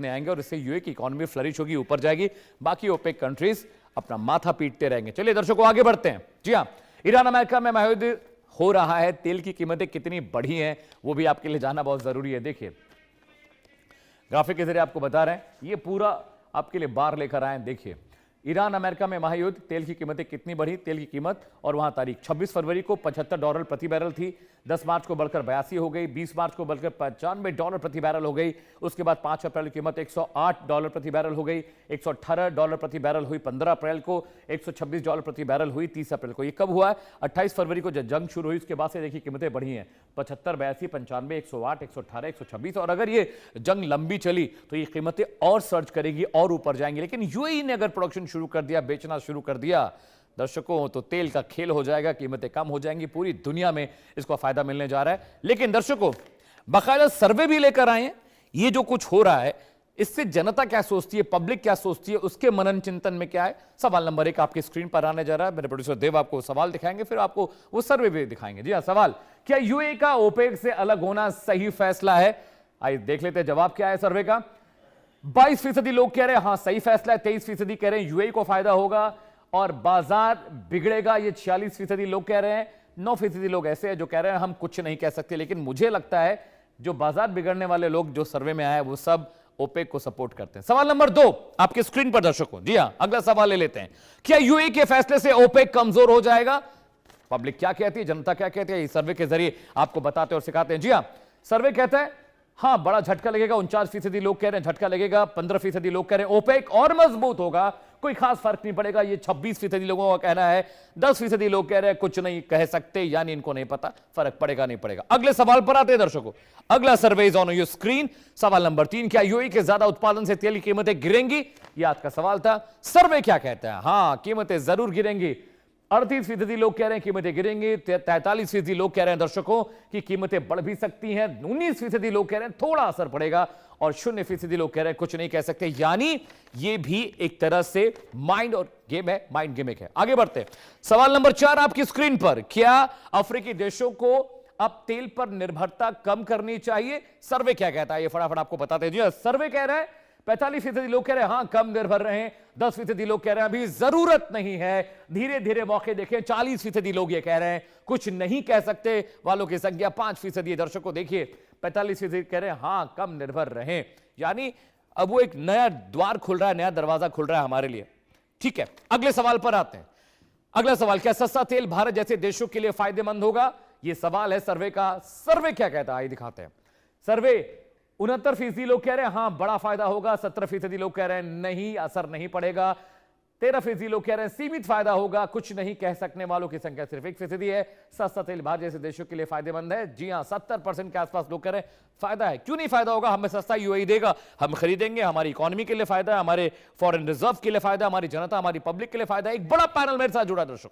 आएंगे और इससे यूए की इकोनॉमी फ्लरिश होगी, ऊपर जाएगी, बाकी ओपेक कंट्रीज अपना माथा पीटते रहेंगे। चलिए दर्शकों आगे बढ़ते हैं। जी हां, ईरान अमेरिका में महायुद्ध हो रहा है, तेल की कीमतें कितनी बढ़ी हैं वो भी आपके लिए जानना बहुत जरूरी है। देखिए ग्राफिक के जरिए आपको बता रहे हैं, ये पूरा आपके लिए बार लेकर आए। देखिए ईरान अमेरिका में महायुद्ध, तेल की कीमतें कितनी बढ़ी, तेल की कीमत और वहां तारीख 26 फरवरी को $75 प्रति बैरल थी, 10 मार्च को बढ़कर 82 हो गई, 20 मार्च को बढ़कर $95 प्रति बैरल हो गई, उसके बाद 5 अप्रैल की कीमत $108 प्रति बैरल हो गई, $118 प्रति बैरल हुई 15 अप्रैल को, $126 प्रति बैरल हुई 30 अप्रैल को। ये कब हुआ है? 28 फरवरी को जब जंग शुरू हुई उसके बाद से देखिए कीमतें बढ़ी हैं, 75, 82, 95, 108, 118, 126। और अगर ये जंग लंबी चली तो ये कीमतें और सर्ज करेगी और ऊपर जाएंगी। लेकिन यूएई ने अगर प्रोडक्शन शुरू कर दिया, बेचना शुरू कर दिया दर्शकों, तो तेल का खेल हो जाएगा, कीमतें कम हो जाएंगी, पूरी दुनिया में इसको फायदा मिलने जा रहा है। लेकिन दर्शकों बाकायदा सर्वे भी लेकर आए हैं, ये जो कुछ हो रहा है इससे जनता क्या सोचती है, पब्लिक क्या सोचती है, उसके मनन चिंतन में क्या है। सवाल नंबर 1 आपकी स्क्रीन पर आने जा रहा है, मेरे प्रोड्यूसर देव आपको सवाल दिखाएंगे, फिर आपको वो सर्वे भी दिखाएंगे। जी हाँ, सवाल, क्या यूएई का ओपेक से अलग होना सही फैसला है? आइए देख लेते हैं जवाब क्या है सर्वे का। 22% लोग कह रहे हैं हां सही फैसला है, 23% कह रहे हैं यूएई को फायदा होगा और बाजार बिगड़ेगा, ये 46% लोग कह रहे हैं। 9% लोग ऐसे हैं जो कह रहे हैं हम कुछ नहीं कह सकते। लेकिन मुझे लगता है जो बाजार बिगड़ने वाले लोग जो सर्वे में आए वो सब ओपेक को सपोर्ट करते हैं। सवाल नंबर 2 आपके स्क्रीन पर दर्शकों। जी हां, अगला सवाल ले लेते हैं, क्या यूएई के फैसले से ओपेक कमजोर हो जाएगा? पब्लिक क्या कहती है, जनता क्या कहती है, इस सर्वे के जरिए आपको बताते और सिखाते हैं। जी हां, सर्वे कहता है हां बड़ा झटका लगेगा, 49% लोग कह रहे हैं झटका लगेगा, 15% लोग कह रहे हैं ओपेक और मजबूत होगा, कोई खास फर्क नहीं पड़ेगा, ये 26% लोगों का कहना है। 10% लोग कह रहे हैं कुछ नहीं कह सकते, यानी इनको नहीं पता, फर्क पड़ेगा नहीं पड़ेगा। अगले सवाल पर आते हैं दर्शकों। अगला सर्वे इज ऑन योर स्क्रीन। सवाल नंबर 3, क्या यूएई के ज्यादा उत्पादन से तेल की कीमतें गिरेंगी? ये आज का सवाल था। सर्वे क्या कहता है? हां कीमतें जरूर गिरेंगी। 38% लोग कह रहे हैं कीमतें गिरेंगी, 43% लोग कह रहे हैं दर्शकों की कीमतें बढ़ भी सकती हैं, 19% लोग कह रहे हैं थोड़ा असर पड़ेगा और 0% लोग कह रहे हैं कुछ नहीं कह सकते। यानी ये भी एक तरह से माइंड और गेम है, माइंड गिमिक है। आगे बढ़ते हैं। सवाल नंबर 4 आपकी स्क्रीन पर, क्या अफ्रीकी देशों को अब तेल पर निर्भरता कम करनी चाहिए? सर्वे क्या कहता है ये फटाफट आपको बताते हैं। जी सर्वे कह रहा है 45% लोग कह रहे हैं हां कम निर्भर रहें, 10% लोग कह रहे हैं अभी जरूरत नहीं है, धीरे धीरे मौके देखें, 40% लोग ये कह रहे हैं कुछ नहीं कह सकते वालों की संख्या 5%। दर्शकों देखिए 45% कह रहे हैं हां कम निर्भर रहें, यानी अब वो एक नया द्वार खुल रहा है, नया दरवाजा खुल रहा है हमारे लिए। ठीक है, अगले सवाल पर आते हैं। अगला सवाल, क्या सस्ता तेल भारत जैसे देशों के लिए फायदेमंद होगा? यह सवाल है सर्वे का। सर्वे क्या कहता है आइए दिखाते हैं। सर्वे 69% लोग कह रहे हैं हां बड़ा फायदा होगा, 17% लोग कह रहे हैं नहीं असर नहीं पड़ेगा, 13% लोग कह रहे हैं सीमित फायदा होगा, कुछ नहीं कह सकने वालों की संख्या सिर्फ 1% है। सस्ता तेल भारत जैसे देशों के लिए फायदेमंद है। जी हां 70% के आसपास लोग कह रहे हैं फायदा है। क्यों नहीं फायदा होगा? हमें सस्ता यूएई देगा, हम खरीदेंगे, हमारी इकोनॉमी के लिए फायदा है, हमारे फॉरेन रिजर्व के लिए फायदा, हमारी जनता हमारी पब्लिक के लिए फायदा है। एक बड़ा पैनल मेरे साथ जुड़ा दर्शक,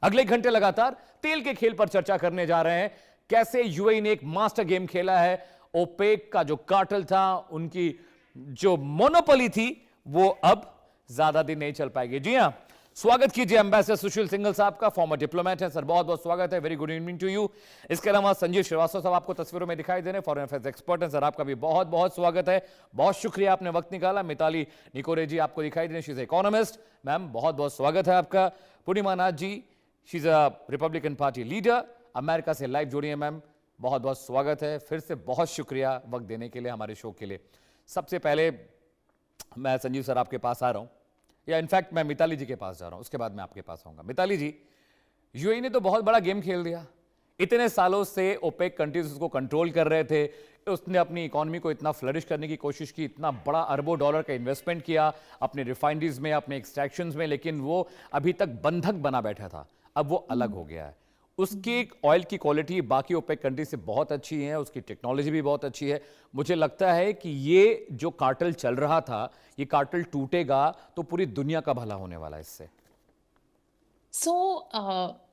अगले घंटे लगातार तेल के खेल पर चर्चा करने जा रहे हैं। कैसे यूएई ने एक मास्टर गेम खेला है, ओपेक का जो कार्टेल था, उनकी जो मोनोपोली थी, वो अब ज्यादा दिन नहीं चल पाएगी। जी हां, स्वागत कीजिए एम्बेसडर सुशील सिंघल साहब का, फॉर्मर डिप्लोमेट है सर, बहुत बहुत स्वागत है, very good evening to you. इसके अलावा संजीव श्रीवास्तव साहब आपको तस्वीरों में दिखाई दे रहे हैं, फॉरेन अफेयर्स एक्सपर्ट हैं सर, आपका भी बहुत बहुत स्वागत है, बहुत शुक्रिया आपने वक्त निकाला। मिताली निकोरे जी आपको दिखाई दे रहे हैं, शी इज इकोनॉमिस्ट, मैम बहुत बहुत स्वागत है आपका। Purnima Nath ji, she is a Republican party leader, America से लाइव जुड़ी है मैम, बहुत बहुत स्वागत है, फिर से बहुत शुक्रिया वक्त देने के लिए हमारे शो के लिए। सबसे पहले मैं संजीव सर आपके पास आ रहा हूं, या इनफैक्ट मैं मिताली जी के पास जा रहा हूं, उसके बाद मैं आपके पास आऊंगा। मिताली जी, यूएई ने तो बहुत बड़ा गेम खेल दिया, इतने सालों से ओपेक कंट्रीज उसको कंट्रोल कर रहे थे, उसने अपनी इकोनॉमी को इतना फ्लरिश करने की कोशिश की, इतना बड़ा अरबों डॉलर का इन्वेस्टमेंट किया अपने रिफाइनरीज में, अपने एक्सट्रैक्शंस में, लेकिन वो अभी तक बंधक बना बैठा था, अब वो अलग हो गया है। उसकी ऑयल की क्वालिटी बाकी ओपेक कंट्री से बहुत अच्छी है, उसकी टेक्नोलॉजी भी बहुत अच्छी है। मुझे लगता है कि ये जो कार्टेल चल रहा था, ये कार्टेल टूटेगा तो पूरी दुनिया का भला होने वाला है इससे।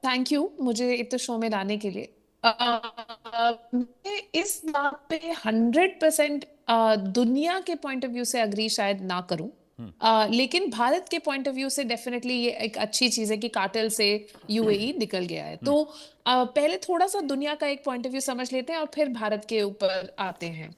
थैंक यू मुझे इस शो में लाने के लिए। मैं इस बात पे 100% दुनिया के पॉइंट ऑफ व्यू से अग्री शायद ना करूं, लेकिन भारत के पॉइंट ऑफ व्यू से डेफिनेटली ये एक अच्छी चीज है कि कार्टेल से यूएई निकल गया है। तो पहले थोड़ा सा दुनिया का एक पॉइंट ऑफ व्यू समझ लेते हैं और फिर भारत के ऊपर आते हैं।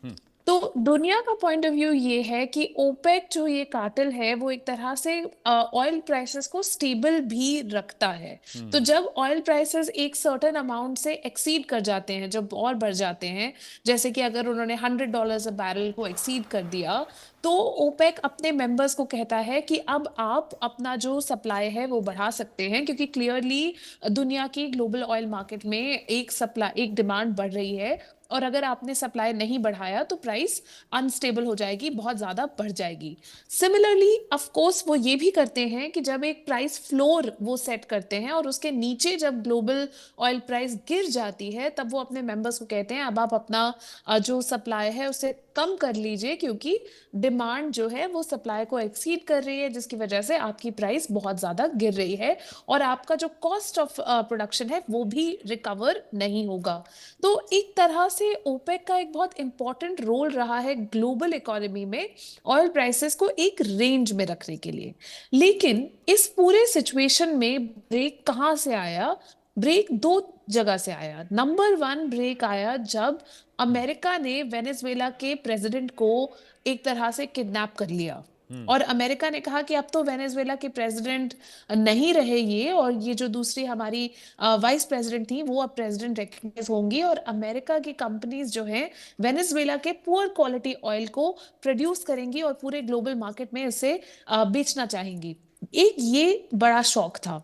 तो दुनिया का पॉइंट ऑफ व्यू ये है कि ओपेक जो ये कार्टेल है वो एक तरह से ऑयल प्राइसेस को स्टेबल भी रखता है। तो जब ऑयल प्राइसेस एक सर्टेन अमाउंट से एक्सीड कर जाते हैं, जब और बढ़ जाते हैं, जैसे कि अगर उन्होंने $100 अ बैरल को एक्सीड कर दिया, तो ओपेक अपने मेंबर्स को कहता है कि अब आप अपना जो सप्लाई है वो बढ़ा सकते हैं, क्योंकि क्लियरली दुनिया की ग्लोबल ऑयल मार्केट में एक डिमांड बढ़ रही है, और अगर आपने सप्लाई नहीं बढ़ाया तो प्राइस अनस्टेबल हो जाएगी, बहुत ज्यादा बढ़ जाएगी। सिमिलरली ऑफ कोर्स वो ये भी करते हैं कि जब एक प्राइस फ्लोर वो सेट करते हैं और उसके नीचे जब ग्लोबल ऑयल प्राइस गिर जाती है, तब वो अपने मेंबर्स को कहते हैं अब आप अपना जो सप्लाई है उसे कम कर लीजिए, क्योंकि डिमांड जो है वो सप्लाई को एक्सीड कर रही है, जिसकी वजह से आपकी प्राइस बहुत ज्यादा गिर रही है और आपका जो कॉस्ट ऑफ प्रोडक्शन है वो भी रिकवर नहीं होगा। तो एक तरह से ओपेक का एक बहुत इंपॉर्टेंट रोल रहा है ग्लोबल इकोनॉमी में ऑयल प्राइसेस को एक रेंज में रखने के लिए। लेकिन इस पूरे सिचुएशन में ब्रेक कहाँ से आया? ब्रेक दो जगह से आया। नंबर वन ब्रेक आया जब अमेरिका ने वेनेजुएला के प्रेसिडेंट को एक तरह से किडनैप कर लिया, और अमेरिका ने कहा कि अब तो वेनेजुएला के प्रेसिडेंट नहीं रहे ये, और ये जो दूसरी हमारी वाइस प्रेसिडेंट थी वो अब प्रेसिडेंट रिकग्नाइज होंगी, और अमेरिका की कंपनीज जो हैं वेनेजुएला के पुअर क्वालिटी ऑयल को प्रोड्यूस करेंगी और पूरे ग्लोबल मार्केट में इसे बेचना चाहेंगी। एक ये बड़ा शौक था।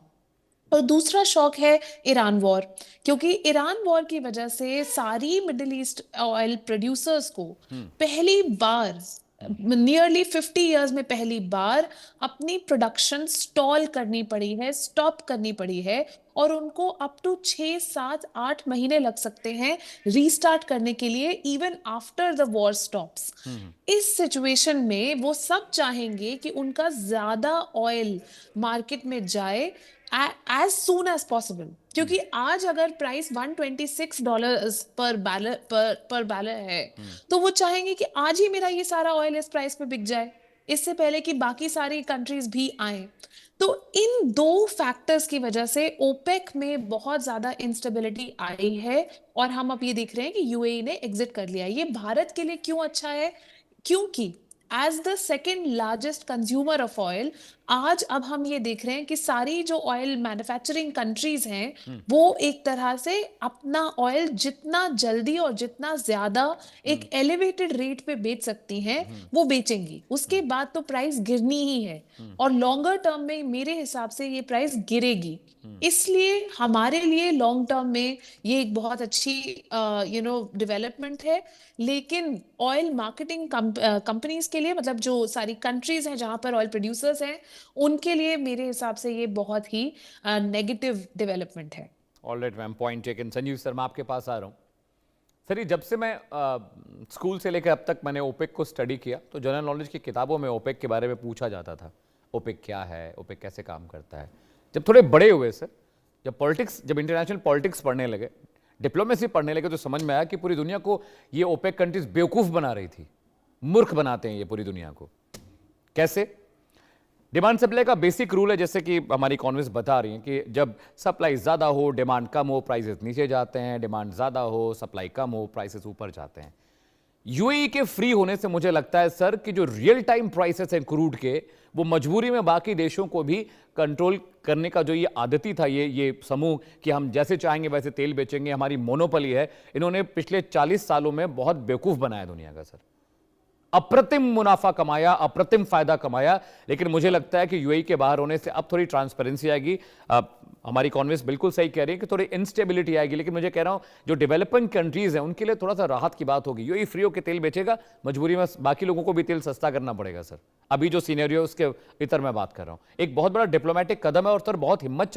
और दूसरा शौक है ईरान वॉर, क्योंकि ईरान वॉर की वजह से सारी मिडिल ईस्ट ऑयल प्रोड्यूसर्स को पहली बार नियरली 50 इयर्स में पहली बार अपनी प्रोडक्शन स्टॉल करनी पड़ी है, स्टॉप करनी पड़ी है, और उनको अप टू 6, 7, 8 महीने लग सकते हैं रीस्टार्ट करने के लिए, even after the war stops. इस सिचुएशन में वो सब चाहेंगे कि उनका ज्यादा ऑयल मार्केट में जाए एज सून एज पॉसिबल, क्योंकि आज अगर प्राइस $126 पर बैरल है, तो वो चाहेंगे कि आज ही मेरा ये सारा ऑयल इस प्राइस पे बिक जाए, इससे पहले कि बाकी सारी कंट्रीज भी आए। तो इन दो फैक्टर्स की वजह से ओपेक में बहुत ज्यादा इंस्टेबिलिटी आई है, और हम अब ये देख रहे हैं कि यूएई ने एग्जिट कर लिया। ये भारत के लिए क्यों अच्छा है? क्योंकि as the second largest consumer of oil, आज अब हम ये देख रहे हैं कि सारी जो ऑयल मैन्युफैक्चरिंग कंट्रीज हैं वो एक तरह से अपना ऑयल जितना जल्दी और जितना ज्यादा एक एलिवेटेड रेट पे बेच सकती हैं वो बेचेंगी। उसके बाद तो प्राइस गिरनी ही है, और लॉन्गर टर्म में मेरे हिसाब से ये प्राइस गिरेगी। इसलिए हमारे लिए लॉन्ग टर्म में ये एक बहुत अच्छी डेवलपमेंट है। लेकिन ऑयल मार्केटिंग कंपनीज के लिए, मतलब जो सारी कंट्रीज हैं जहां पर ऑयल प्रोड्यूसर्स हैं, उनके लिए मेरे हिसाब से ये बहुत ही नेगेटिव डेवलपमेंट है। Alright ma'am, point taken. Sanjeev sir, मैं आपके पास आ रहा हूँ। सर, ये जब से मैं स्कूल से लेकर अब तक मैंने ओपेक को स्टडी किया, तो जनरल नॉलेज की किताबों में ओपेक के बारे में पूछा जाता था, ओपेक क्या है, ओपेक कैसे काम करता है। जब थोड़े बड़े हुए सर, जब इंटरनेशनल पॉलिटिक्स पढ़ने लगे, डिप्लोमेसी पढ़ने लगे, तो समझ में आया कि पूरी दुनिया को ये ओपेक कंट्रीज बेवकूफ़ बना रही थी, मूर्ख बनाते हैं ये पूरी दुनिया को। कैसे? डिमांड सप्लाई का बेसिक रूल है, जैसे कि हमारी इकोनॉमिस्ट बता रही हैं कि जब सप्लाई ज़्यादा हो, डिमांड कम हो, प्राइसेस नीचे जाते हैं, डिमांड ज़्यादा हो, सप्लाई कम हो, प्राइसेस ऊपर जाते हैं। यूएई के फ्री होने से मुझे लगता है सर कि जो रियल टाइम प्राइसेस हैं क्रूड के, वो मजबूरी में बाकी देशों को भी कंट्रोल करने का जो ये आदती था, ये समूह कि हम जैसे चाहेंगे वैसे तेल बेचेंगे, हमारी मोनोपोली है, इन्होंने पिछले 40 सालों में बहुत बेवकूफ़ बनाया दुनिया का सर। अप्रतिम मुनाफा कमाया, अप्रतिम फायदा कमाया। लेकिन मुझे लगता है कि यूएई के बाहर होने से अब थोड़ी ट्रांसपेरेंसी आएगी। हमारी इकोनॉमिस्ट बिल्कुल सही कह रही है कि थोड़ी इंस्टेबिलिटी आएगी, लेकिन मुझे कह रहा हूं जो डेवलपिंग कंट्रीज हैं उनके लिए थोड़ा सा राहत की बात होगी। यूएई फ्री होकर तेल बेचेगा, मजबूरी में बाकी लोगों को भी तेल सस्ता करना पड़ेगा सर। अभी जो सीनेरियो उसके भीतर मैं बात कर रहा हूं, एक बहुत बड़ा डिप्लोमेटिक कदम है, और सर बहुत हिम्मत